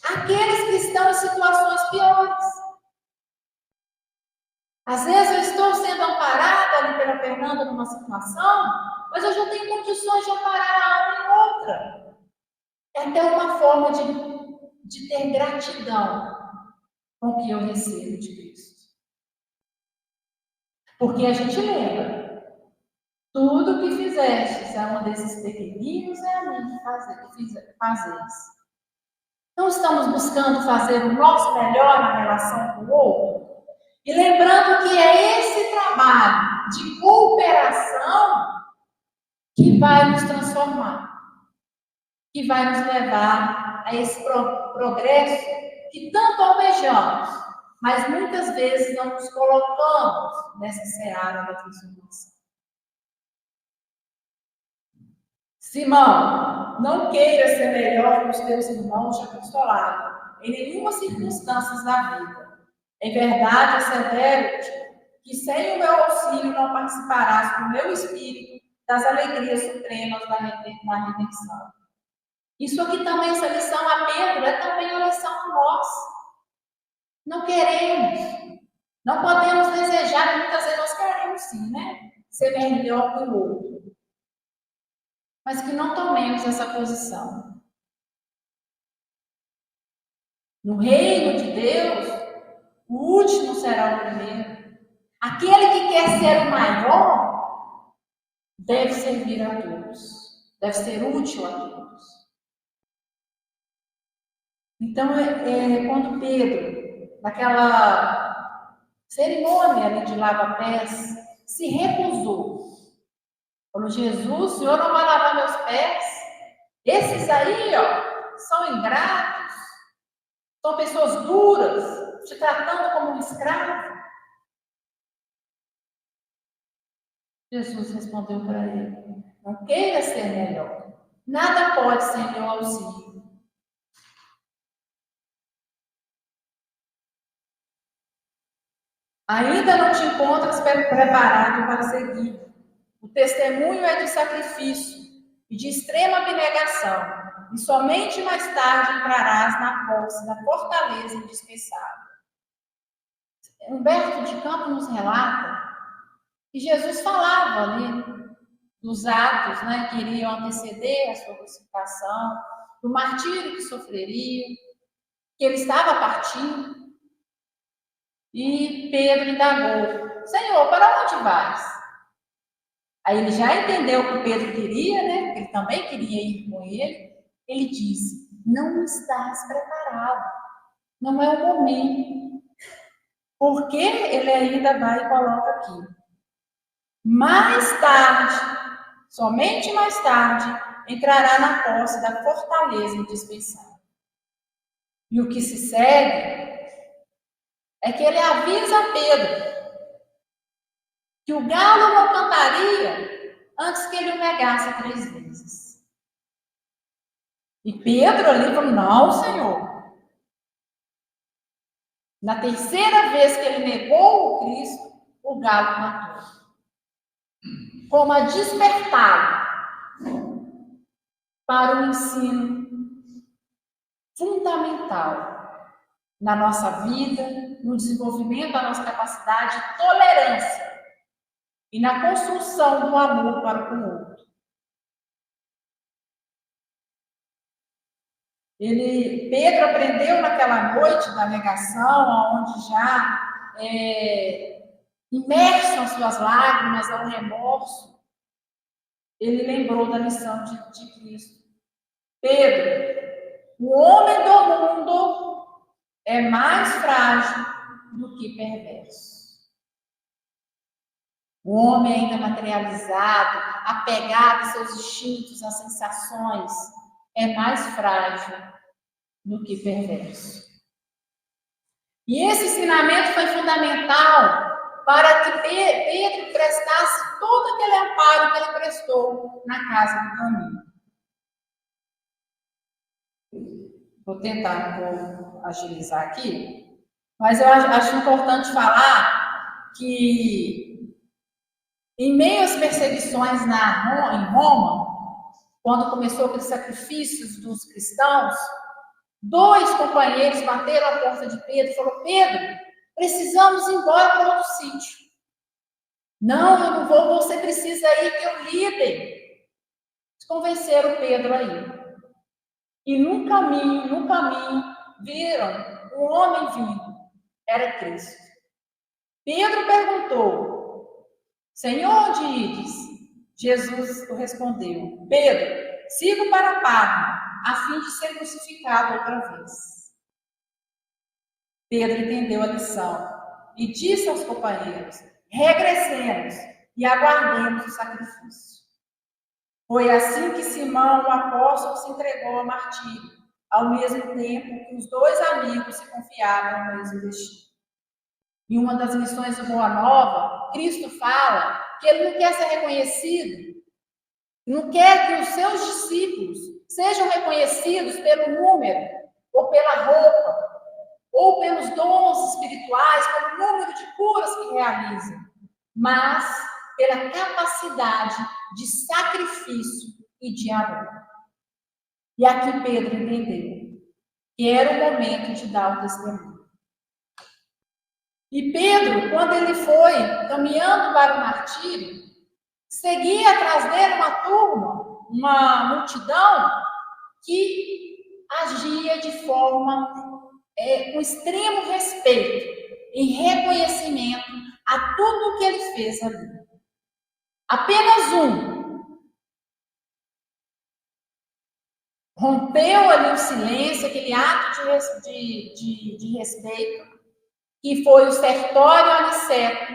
aqueles que estão em situações piores. Às vezes eu estou sendo amparada ali pela Fernanda numa situação, mas eu já tenho condições de amparar a uma em outra. É até uma forma de ter gratidão com o que eu recebo de Cristo. Porque a gente lembra. Tudo que fizestes a um desses pequeninos é a mim que fazeis. Não estamos buscando fazer o nosso melhor na relação com o outro? E lembrando que é esse trabalho de cooperação que vai nos transformar, que vai nos levar a esse progresso que tanto almejamos, mas muitas vezes não nos colocamos nessa seara da transformação. Simão, não queira ser melhor que os teus irmãos de apostolado, em nenhuma circunstância da vida. Em verdade, assevero-te que sem o meu auxílio não participarás com o meu espírito das alegrias supremas da redenção. Isso aqui também, essa lição a Pedro, é também uma lição a nós. Não queremos, não podemos desejar, muitas vezes nós queremos sim, né? Ser melhor que o outro. Mas que não tomemos essa posição. No reino de Deus, o último será o primeiro. Aquele que quer ser o maior deve servir a todos, deve ser útil a todos. Então, quando Pedro, naquela cerimônia ali de lava-pés, se recusou, falou: Jesus, o Senhor não vai lavar meus pés? Esses aí, ó, são ingratos, são pessoas duras, te tratando como um escravo. Jesus respondeu para ele: não queira ser melhor. Nada pode sem meu auxílio. Ainda não te encontras preparado para seguir. O testemunho é de sacrifício e de extrema abnegação, e somente mais tarde entrarás na posse da fortaleza indispensável. Humberto de Campos nos relata que Jesus falava ali dos atos, né, que iriam anteceder a sua crucificação, do martírio que sofreria, que ele estava partindo. E Pedro indagou: Senhor, para onde vais? Aí ele já entendeu o que Pedro queria, né? Ele também queria ir com ele. Ele disse: não estás preparado, não é o momento. Porque ele ainda vai e coloca aqui: mais tarde, somente mais tarde, entrará na posse da fortaleza indispensável. E o que se segue é que ele avisa a Pedro que o galo não cantaria antes que ele o negasse 3 vezes. E Pedro ali falou: não, Senhor. Na terceira vez que ele negou o Cristo, o galo cantou. Como a despertá-lo para um ensino fundamental na nossa vida, no desenvolvimento da nossa capacidade de tolerância e na construção do amor para com o outro. Pedro aprendeu naquela noite da negação, onde já imerso nas suas lágrimas, ao remorso, ele lembrou da lição de Cristo. Pedro, o homem do mundo é mais frágil do que perverso. O homem ainda materializado, apegado a seus instintos, às sensações, é mais frágil do que perverso. E esse ensinamento foi fundamental para que Pedro prestasse todo aquele amparo que ele prestou na casa do caminho. Vou tentar agilizar aqui, mas eu acho importante falar que, em meio às perseguições em Roma, quando começou aqueles sacrifícios dos cristãos, 2 companheiros bateram a porta de Pedro e falaram: Pedro, precisamos ir embora para outro sítio. Não, eu não vou, você precisa ir, que eu líder. Convenceram Pedro a ir. E no caminho, viram um homem vindo. Era Cristo. Pedro perguntou: Senhor, onde ides? Jesus respondeu: Pedro, sigo para Parma, a fim de ser crucificado outra vez. Pedro entendeu a lição e disse aos companheiros: regressemos e aguardemos o sacrifício. Foi assim que Simão, o apóstolo, se entregou ao martírio, ao mesmo tempo que os dois amigos se confiavam no mesmo destino. Em uma das missões do Boa Nova, Cristo fala que ele não quer ser reconhecido, não quer que os seus discípulos sejam reconhecidos pelo número, ou pela roupa, ou pelos dons espirituais, pelo número de curas que realizam, mas pela capacidade de sacrifício e de amor. E aqui Pedro entendeu que era o momento de dar o testemunho. E Pedro, quando ele foi caminhando para o martírio, seguia atrás dele uma turma, uma multidão que agia de forma com extremo respeito, em reconhecimento a tudo o que ele fez ali. Apenas um rompeu ali o silêncio, aquele ato de respeito, que foi o Sertório Aniceto,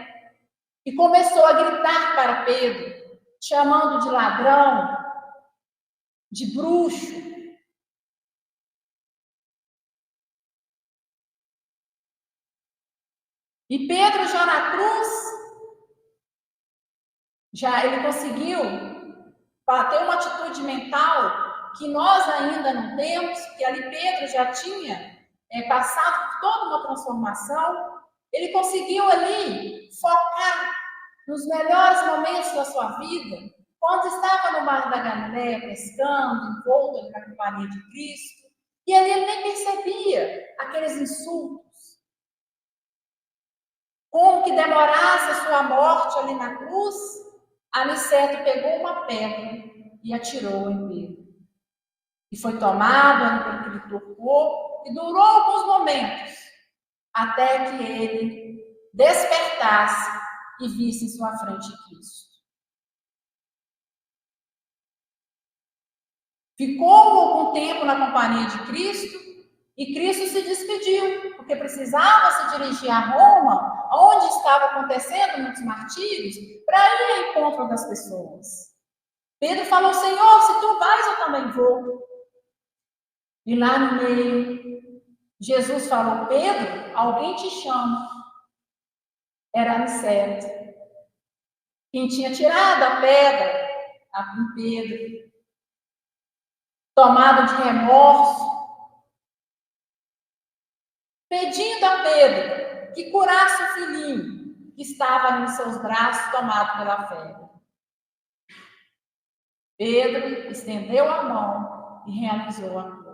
e começou a gritar para Pedro, chamando de ladrão, de bruxo. E Pedro já na cruz, ele conseguiu ter uma atitude mental que nós ainda não temos, que ali Pedro já tinha passado por toda uma transformação. Ele conseguiu ali focar nos melhores momentos da sua vida, quando estava no mar da Galileia pescando, envolto na companhia de Cristo, e ali ele nem percebia aqueles insultos. Como que demorasse a sua morte ali na cruz, Aniceto pegou uma pedra e atirou em Pedro. E foi tomado ali pelo que ele tocou, e durou alguns momentos, até que ele despertasse e visse em sua frente Cristo. Ficou algum tempo na companhia de Cristo, e Cristo se despediu, porque precisava se dirigir a Roma, onde estava acontecendo muitos martírios, para ir ao encontro das pessoas. Pedro falou: Senhor, se tu vais, eu também vou. E lá no meio, Jesus falou: Pedro, alguém te chama. Era Aniceto, quem tinha tirado a pedra em Pedro, tomado de remorso, pedindo a Pedro que curasse o filhinho que estava nos seus braços, tomado pela febre. Pedro estendeu a mão e realizou a cura.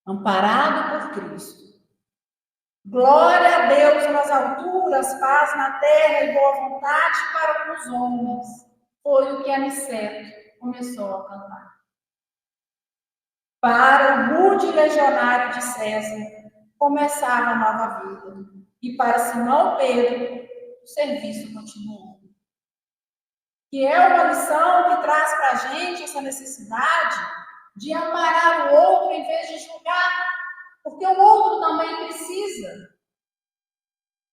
Amparado por Cristo. Glória a Deus nas alturas, paz na terra e boa vontade para com os homens. Foi o que Aniceto começou a cantar. Para o rude legionário de César, começava a nova vida. E para Simão Pedro, o serviço continuou. Que é uma lição que traz para a gente essa necessidade de amparar o outro em vez de julgar. Porque o outro também precisa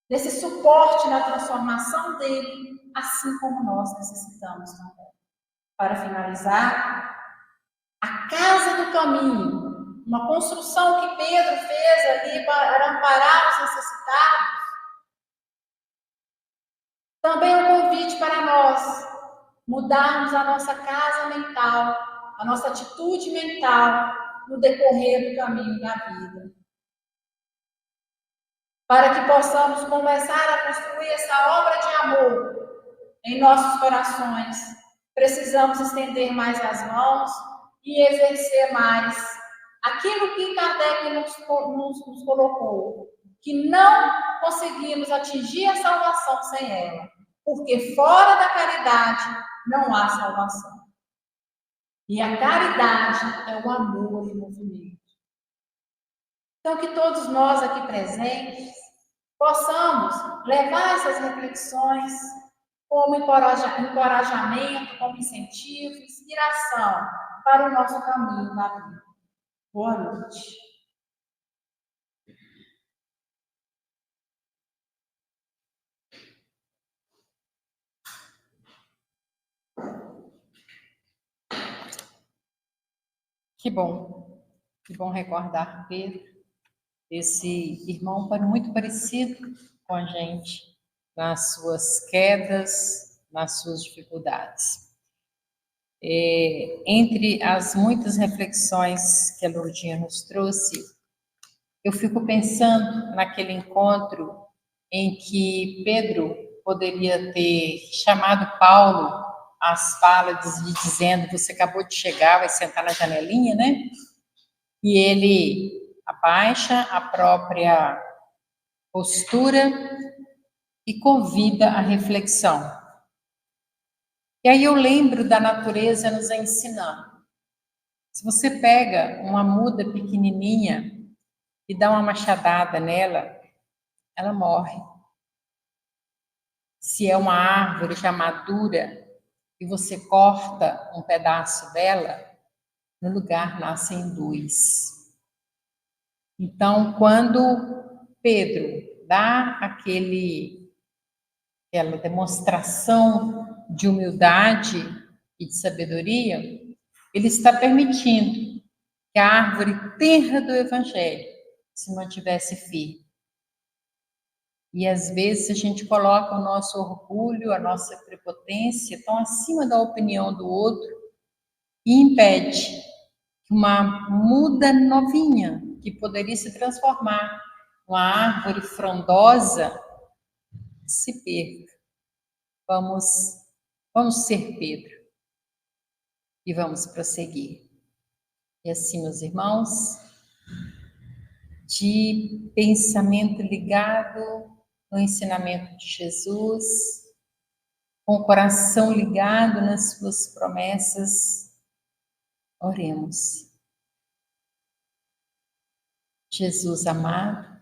desse suporte na transformação dele, assim como nós necessitamos também. Para finalizar, a casa do caminho, uma construção que Pedro fez ali para amparar os necessitados, também é um convite para nós mudarmos a nossa casa mental, a nossa atitude mental no decorrer do caminho da vida. Para que possamos começar a construir essa obra de amor em nossos corações, precisamos estender mais as mãos e exercer mais aquilo que Kardec nos colocou, que não conseguimos atingir a salvação sem ela, porque fora da caridade não há salvação. E a caridade é o amor em movimento. Então, que todos nós aqui presentes possamos levar essas reflexões como encorajamento, como incentivo, inspiração para o nosso caminho na vida. Boa noite. Que bom recordar Pedro, esse irmão muito parecido com a gente, nas suas quedas, nas suas dificuldades. Entre as muitas reflexões que a Lourdinha nos trouxe, eu fico pensando naquele encontro em que Pedro poderia ter chamado Paulo às falas, lhe dizendo: você acabou de chegar, vai sentar na janelinha, né? E ele abaixa a própria postura e convida a reflexão. E aí eu lembro da natureza nos ensinando. Se você pega uma muda pequenininha e dá uma machadada nela, ela morre. Se é uma árvore já madura e você corta um pedaço dela, no lugar nascem dois. Então, quando Pedro dá aquela demonstração de humildade e de sabedoria, ele está permitindo que a árvore terra do Evangelho se mantivesse firme. E às vezes a gente coloca o nosso orgulho, a nossa prepotência tão acima da opinião do outro e impede que uma muda novinha, que poderia se transformar numa árvore frondosa, se perca. Vamos ser Pedro e vamos prosseguir. E assim, meus irmãos, de pensamento ligado no ensinamento de Jesus, com o coração ligado nas suas promessas, oremos. Jesus amado,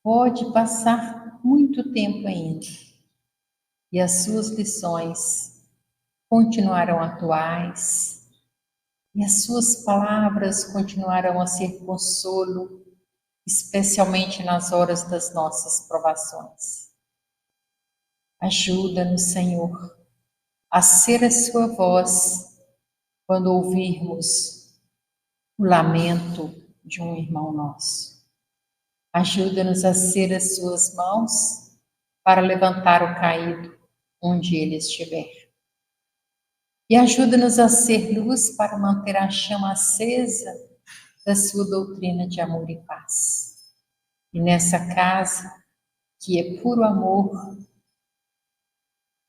pode passar muito tempo ainda e as suas lições continuarão atuais e as suas palavras continuarão a ser consolo, especialmente nas horas das nossas provações. Ajuda-nos, Senhor, a ser a sua voz quando ouvirmos o lamento de um irmão nosso. Ajuda-nos a ser as suas mãos para levantar o caído onde ele estiver. E ajuda-nos a ser luz para manter a chama acesa da sua doutrina de amor e paz. E nessa casa, que é puro amor,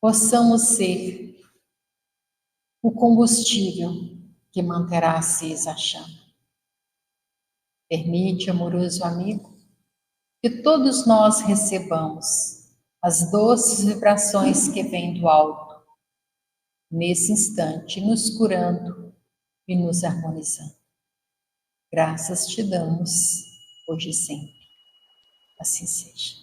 possamos ser o combustível que manterá acesa a chama. Permite, amoroso amigo, que todos nós recebamos as doces vibrações que vêm do alto, nesse instante, nos curando e nos harmonizando. Graças te damos, hoje e sempre. Assim seja.